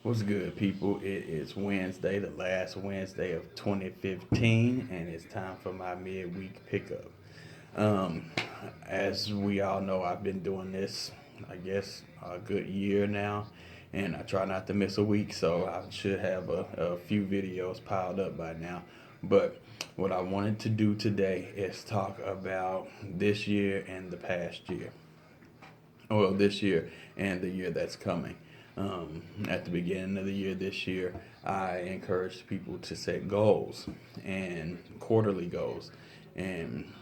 What's good, people? It is Wednesday, the last Wednesday of 2015, and it's time for my midweek pickup. Um, as we all know, I've been doing this, I guess, a good year now, and I try not to miss a week, so I should have a few videos piled up by now. But what I wanted to do today is talk about this year and the past year. Well, this year and the year that's coming. At the beginning of the year this year, I encouraged people to set goals and quarterly goals. And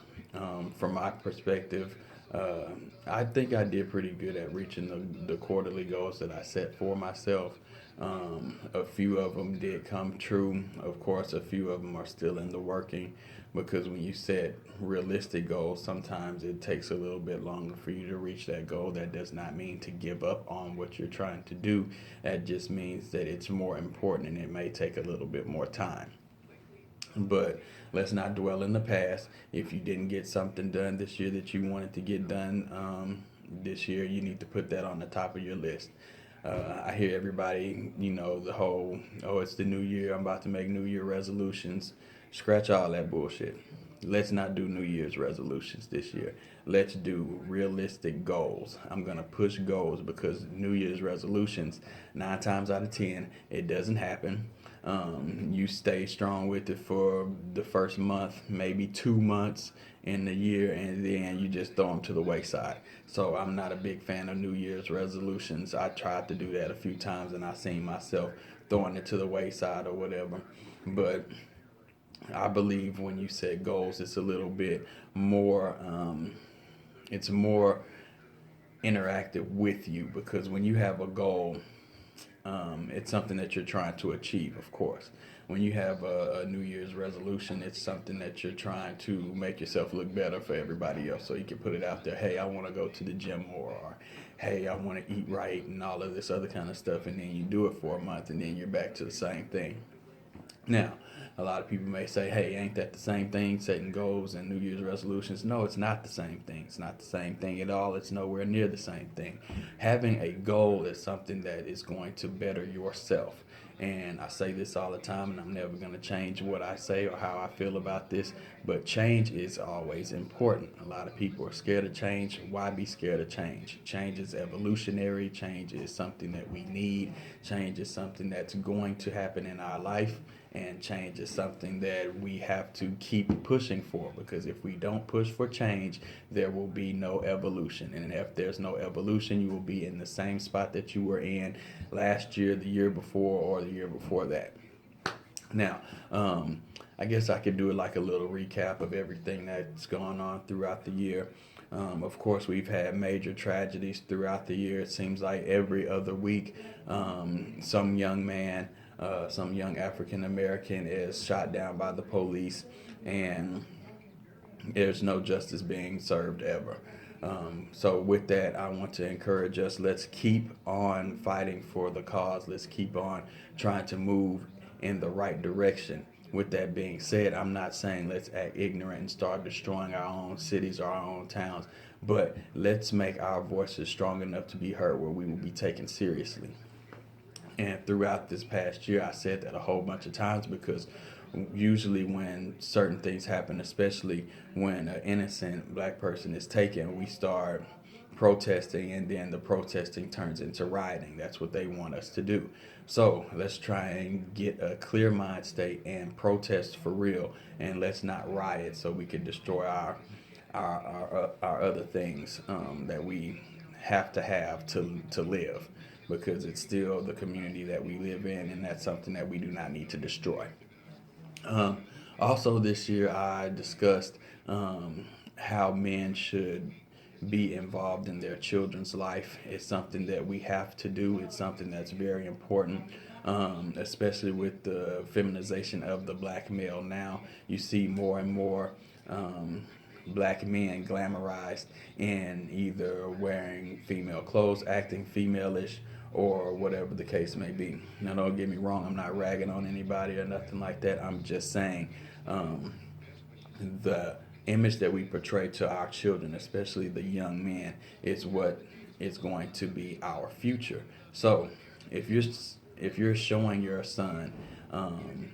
from my perspective, uh, I think I did pretty good at reaching the quarterly goals that I set for myself. A few of them did come true. Of course, a few of them are still in the working because when you set realistic goals, sometimes it takes a little bit longer for you to reach that goal. That does not mean to give up on what you're trying to do. That just means that it's more important and it may take a little bit more time. But let's not dwell in the past. If you didn't get something done this year that you wanted to get done this year, you need to put that on the top of your list. I hear everybody, the whole, oh, it's the new year, I'm about to make New Year resolutions. Scratch all that bullshit. Let's not do New Year's resolutions this year. Let's do realistic goals. I'm going to push goals because New Year's resolutions, 9 times out of 10, it doesn't happen. You stay strong with it for the first month, maybe 2 months in the year, and then you just throw them to the wayside. So I'm not a big fan of New Year's resolutions. I tried to do that a few times, and I seen myself throwing it to the wayside or whatever. But I believe when you set goals, it's a little bit more. It's more interactive with you because when you have a goal, it's something that you're trying to achieve, of course. When you have a New Year's resolution, it's something that you're trying to make yourself look better for everybody else. So you can put it out there, hey, I want to go to the gym more, or hey, I want to eat right, and all of this other kind of stuff. And then you do it for a month, and then you're back to the same thing. Now, a lot of people may say, hey, ain't that the same thing, setting goals and New Year's resolutions? No, it's not the same thing. It's not the same thing at all. It's nowhere near the same thing. Having a goal is something that is going to better yourself. And I say this all the time, and I'm never going to change what I say or how I feel about this, but change is always important. A lot of people are scared of change. Why be scared of change? Change is evolutionary. Change is something that we need. Change is something that's going to happen in our life. And change is something that we have to keep pushing for because if we don't push for change, there will be no evolution. And if there's no evolution, you will be in the same spot that you were in last year, the year before, or the year before that. Now, I guess I could do like a little recap of everything that's gone on throughout the year. Of course, we've had major tragedies throughout the year. It seems like every other week, some young man, some young African American is shot down by the police, and there's no justice being served ever. So with that, I want to encourage us, let's keep on fighting for the cause. Let's keep on trying to move in the right direction. With that being said, I'm not saying let's act ignorant and start destroying our own cities or our own towns, but let's make our voices strong enough to be heard where we will be taken seriously. And throughout this past year, I said that a whole bunch of times because usually when certain things happen, especially when an innocent black person is taken, we start protesting, and then the protesting turns into rioting. That's what they want us to do. So let's try and get a clear mind state and protest for real, and let's not riot so we can destroy our other things that we have to live, because it's still the community that we live in, and that's something that we do not need to destroy. Um, Also, this year I discussed how men should be involved in their children's life. It's something that we have to do. It's something that's very important, especially with the feminization of the black male. Now you see more and more black men glamorized in either wearing female clothes, acting femaleish, or whatever the case may be. Now, don't get me wrong, I'm not ragging on anybody or nothing like that. I'm just saying um, the image that we portray to our children, especially the young men, is what is going to be our future. So, if you're if you're showing your son um,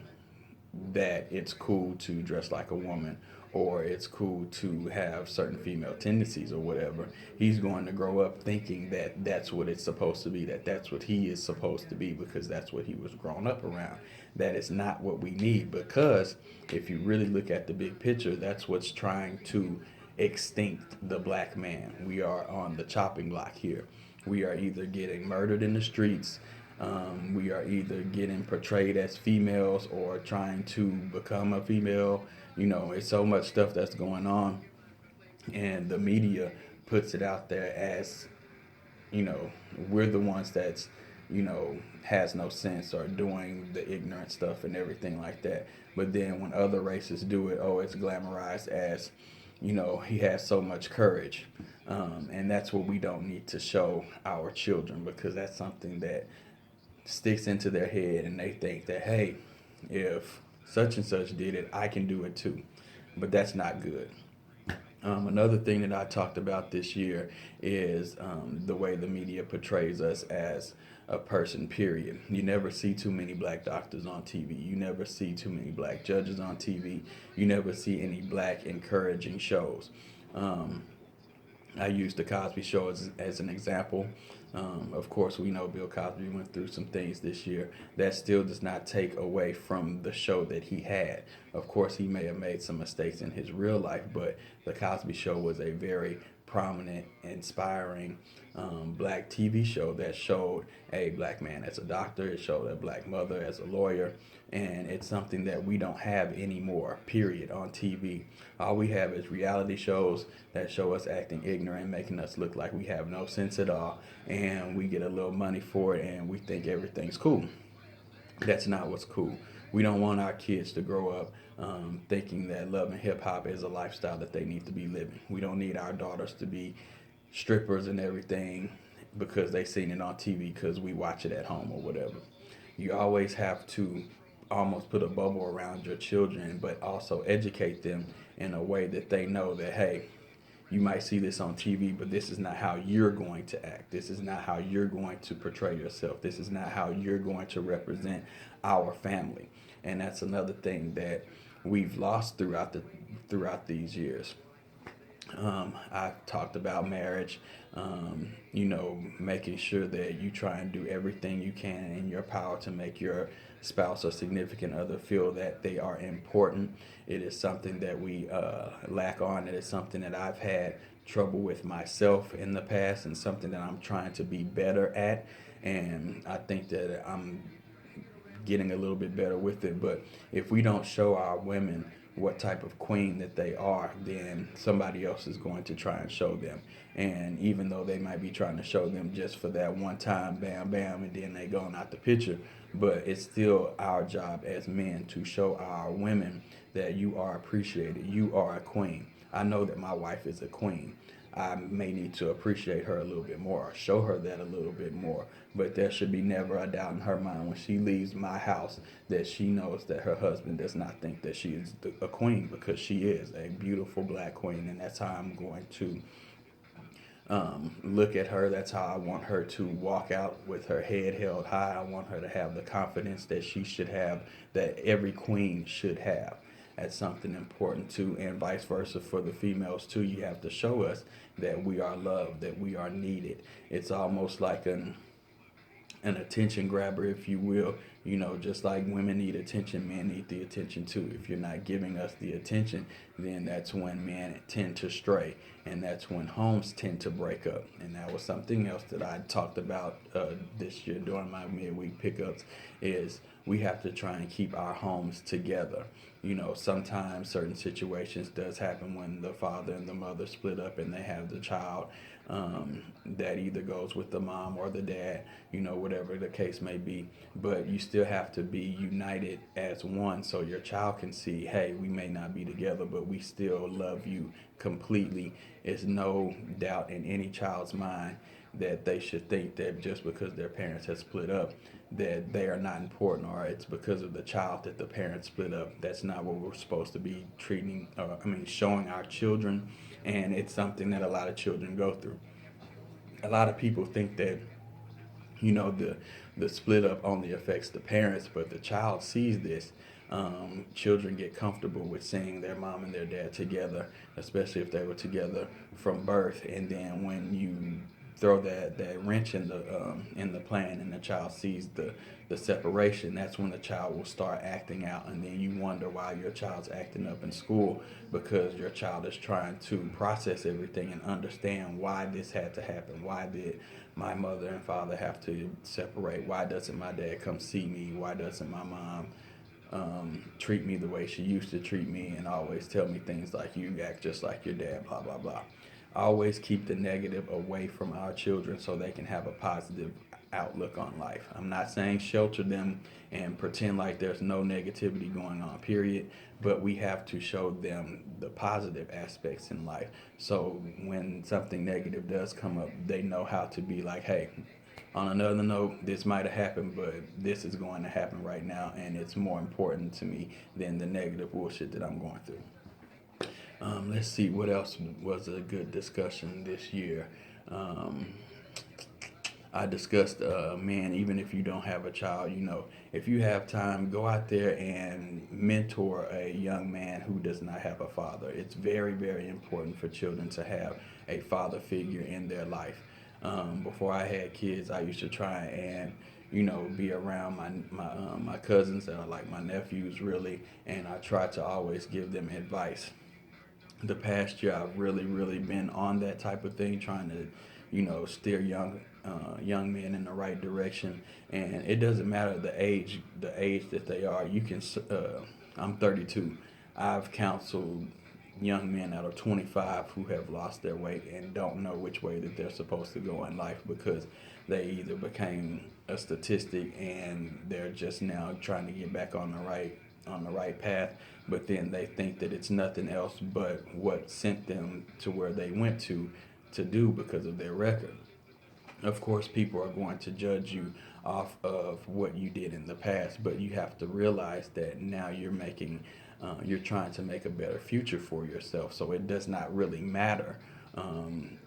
that it's cool to dress like a woman, or it's cool to have certain female tendencies or whatever, he's going to grow up thinking that that's what it's supposed to be, that that's what he is supposed to be, because that's what he was grown up around. That is not what we need, because if you really look at the big picture, that's what's trying to extinct the black man. We are on the chopping block here. We are either getting murdered in the streets, we are either getting portrayed as females or trying to become a female. It's so much stuff that's going on, and the media puts it out there as, you know, we're the ones that's, has no sense or doing the ignorant stuff and everything like that. But then when other races do it, oh, it's glamorized as, he has so much courage. And that's what we don't need to show our children, because that's something that sticks into their head, and they think that, hey, if such and such did it, I can do it too. But that's not good. Another thing that I talked about this year is the way the media portrays us as a person, period. You never see too many black doctors on TV. You never see too many black judges on TV. You never see any black encouraging shows. Um, I use the Cosby Show as an example. Of course, we know Bill Cosby went through some things this year. That still does not take away from the show that he had. Of course, he may have made some mistakes in his real life, but the Cosby Show was a very prominent, inspiring black TV show that showed a black man as a doctor. It showed a black mother as a lawyer, and it's something that we don't have anymore, period, on TV. All we have is reality shows that show us acting ignorant, making us look like we have no sense at all, and we get a little money for it, and we think everything's cool. That's not what's cool. We don't want our kids to grow up thinking that love and hip hop is a lifestyle that they need to be living. We don't need our daughters to be strippers and everything because they seen it on TV because we watch it at home or whatever. You always have to almost put a bubble around your children, but also educate them in a way that they know that, hey, you might see this on TV, but this is not how you're going to act. This is not how you're going to portray yourself. This is not how you're going to represent our family. And that's another thing that we've lost throughout these years. I've talked about marriage, making sure that you try and do everything you can in your power to make your spouse or significant other feel that they are important. It is something that we lack on. It is something that I've had trouble with myself in the past, and something that I'm trying to be better at. And I think that I'm getting a little bit better with it. But if we don't show our women what type of queen that they are, then somebody else is going to try and show them. And even though they might be trying to show them just for that one time, bam, bam, and then they going out the picture, but it's still our job as men to show our women that you are appreciated. You are a queen. I know that my wife is a queen. I may need to appreciate her a little bit more, or show her that a little bit more. But there should be never a doubt in her mind when she leaves my house that she knows that her husband does not think that she is a queen, because she is a beautiful black queen, and that's how I'm going to look at her. That's how I want her to walk out, with her head held high. I want her to have the confidence that she should have, that every queen should have. That's something important too, and vice versa for the females too. You have to show us that we are loved, that we are needed. It's almost like an attention grabber, if you will. Just like women need attention, men need the attention too. If you're not giving us the attention, then that's when men tend to stray, and that's when homes tend to break up. And that was something else that I talked about this year during my midweek pickups, is we have to try and keep our homes together. Sometimes certain situations does happen when the father and the mother split up and they have the child, that either goes with the mom or the dad, whatever the case may be. But you still have to be united as one, so your child can see, hey, we may not be together, but we still love you completely. It's no doubt in any child's mind that they should think that just because their parents have split up, that they are not important, or it's because of the child that the parents split up. That's not what we're supposed to be showing our children, and it's something that a lot of children go through. A lot of people think that, the the split up only affects the parents, but the child sees this. Children get comfortable with seeing their mom and their dad together, especially if they were together from birth. And then when you throw that wrench in the plan, and the child sees the separation, that's when the child will start acting out, and then you wonder why your child's acting up in school, because your child is trying to process everything and understand why this had to happen. Why did my mother and father have to separate? Why doesn't my dad come see me? Why doesn't my mom treat me the way she used to treat me, and always tell me things like, you act just like your dad, blah blah blah. Always keep the negative away from our children so they can have a positive outlook on life. I'm not saying shelter them and pretend like there's no negativity going on, period, but we have to show them the positive aspects in life. So when something negative does come up, they know how to be like, hey, on another note, this might have happened, but this is going to happen right now, and it's more important to me than the negative bullshit that I'm going through. Let's see what else was a good discussion this year. Um, I discussed, man, even if you don't have a child, if you have time, go out there and mentor a young man who does not have a father. It's very, very important for children to have a father figure in their life. Before I had kids, I used to try and be around my cousins that are like my nephews, really, and I try to always give them advice. The past year, I've really, really been on that type of thing, trying to, steer young men in the right direction. And it doesn't matter the age that they are. I'm 32. I've counseled young men out of 25 who have lost their way and don't know which way that they're supposed to go in life, because they either became a statistic and they're just now trying to get back on the right path, but then they think that it's nothing else but what sent them to where they went to do because of their record. Of course, people are going to judge you off of what you did in the past, but you have to realize that now you're trying to make a better future for yourself. So it does not really matter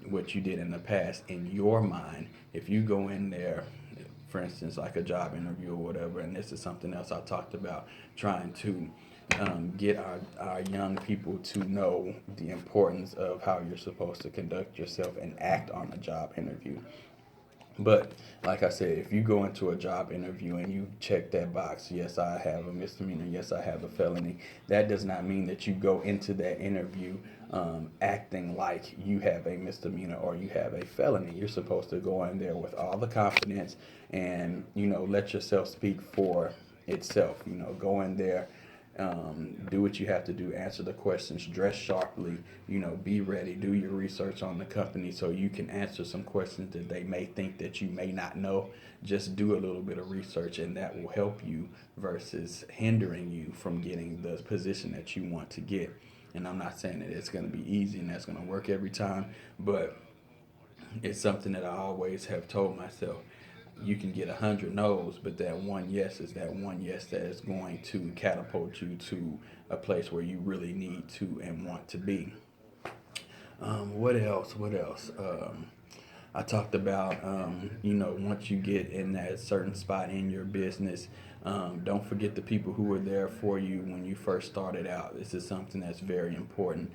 what you did in the past in your mind. If you go in there, for instance, like a job interview or whatever, and this is something else I talked about, trying to get our young people to know the importance of how you're supposed to conduct yourself and act on a job interview. But like I said, if you go into a job interview and you check that box, yes, I have a misdemeanor, yes, I have a felony, that does not mean that you go into that interview acting like you have a misdemeanor or you have a felony. You're supposed to go in there with all the confidence and, let yourself speak for itself. Go in there, do what you have to do, answer the questions, dress sharply, be ready, do your research on the company so you can answer some questions that they may think that you may not know. Just do a little bit of research, and that will help you versus hindering you from getting the position that you want to get. And I'm not saying that it's going to be easy and that's going to work every time, but it's something that I always have told myself. You can get 100 no's, but that one yes is that one yes that is going to catapult you to a place where you really need to and want to be. What else? What else? I talked about, once you get in that certain spot in your business, don't forget the people who were there for you when you first started out. This is something that's very important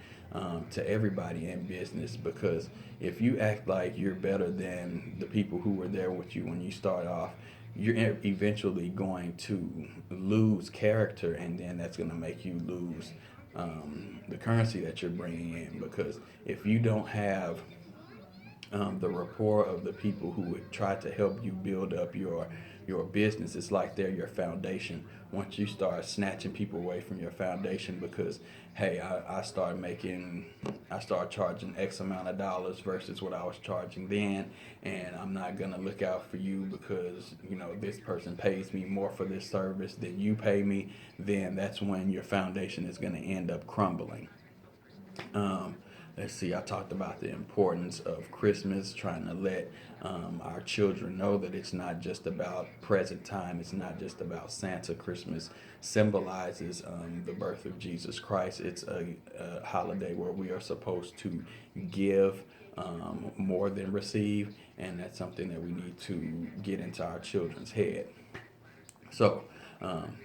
to everybody in business, because if you act like you're better than the people who were there with you when you start off, you're eventually going to lose character, and then that's going to make you lose the currency that you're bringing in. Because if you don't have the rapport of the people who would try to help you build up your business, it's like they're your foundation. Once you start snatching people away from your foundation because, hey, I start charging X amount of dollars versus what I was charging then, and I'm not gonna look out for you because this person pays me more for this service than you pay me, then that's when your foundation is gonna end up crumbling. Um, let's see, I talked about the importance of Christmas, trying to let our children know that it's not just about present time, it's not just about Santa. Christmas symbolizes the birth of Jesus Christ. It's a holiday where we are supposed to give more than receive, and that's something that we need to get into our children's head. So, um,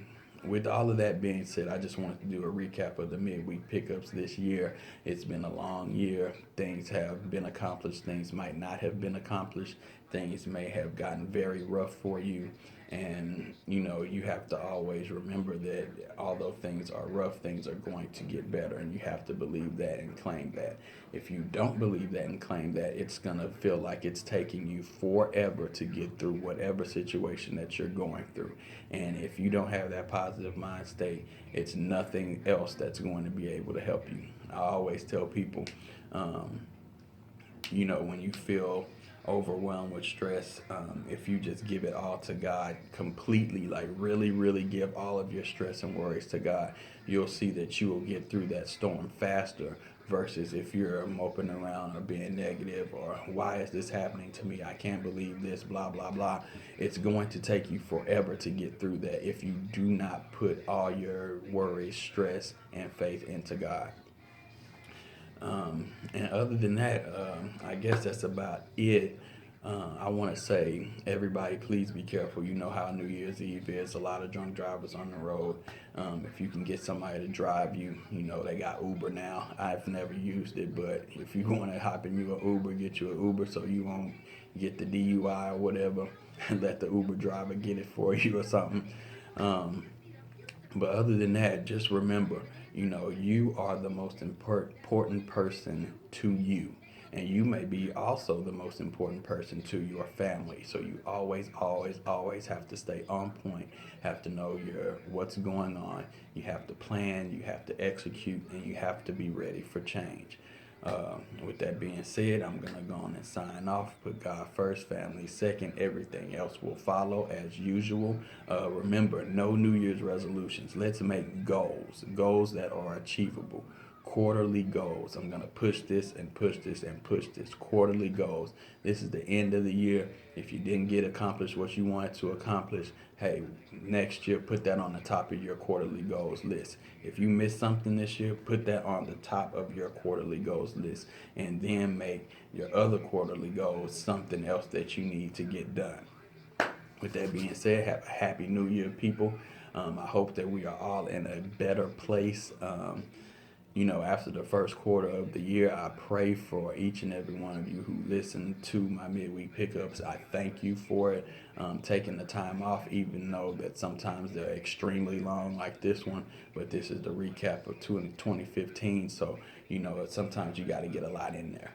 with all of that being said, I just wanted to do a recap of the midweek pickups this year. It's been a long year. Things have been accomplished, things might not have been accomplished, things may have gotten very rough for you. And you have to always remember that although things are rough, things are going to get better, and you have to believe that and claim that. If you don't believe that and claim that, it's going to feel like it's taking you forever to get through whatever situation that you're going through. And if you don't have that positive mind state, it's nothing else that's going to be able to help you. I always tell people, um, when you feel overwhelmed with stress, if you just give it all to God completely, like really, really give all of your stress and worries to God, you'll see that you will get through that storm faster versus if you're moping around or being negative or why is this happening to me? I can't believe this, blah, blah, blah. It's going to take you forever to get through that if you do not put all your worries, stress, and faith into God. And other than that, I guess that's about it. I want to say, everybody, please be careful. You know how New Year's Eve is. A lot of drunk drivers on the road. If you can get somebody to drive you, they got Uber now. I've never used it, but if you want to hop in you an Uber, get you an Uber so you won't get the DUI or whatever. Let the Uber driver get it for you or something. Um, but other than that, just remember, you are the most important person to you. And you may be also the most important person to your family. So you always, always, always have to stay on point, have to know what's going on. You have to plan, you have to execute, and you have to be ready for change. With that being said, I'm going to go on and sign off. Put God first, family second. Everything else will follow as usual. Remember, no New Year's resolutions. Let's make goals that are achievable. Quarterly goals. I'm going to push this and push this and push this. Quarterly goals. This is the end of the year. If you didn't get accomplished what you wanted to accomplish, hey, next year put that on the top of your quarterly goals list. If you missed something this year, put that on the top of your quarterly goals list, and then make your other quarterly goals something else that you need to get done. With that being said, have a happy new year, people. I hope that we are all in a better place. After the first quarter of the year, I pray for each and every one of you who listen to my midweek pickups. I thank you for it, taking the time off, even though that sometimes they're extremely long like this one. But this is the recap of 2015, so sometimes you got to get a lot in there.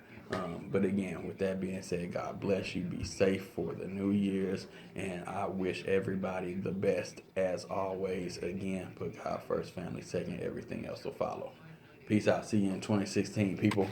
But again, with that being said, God bless you. Be safe for the New Year's, and I wish everybody the best as always. Again, put God first, family second. Everything else will follow. Peace out. See you in 2016, people.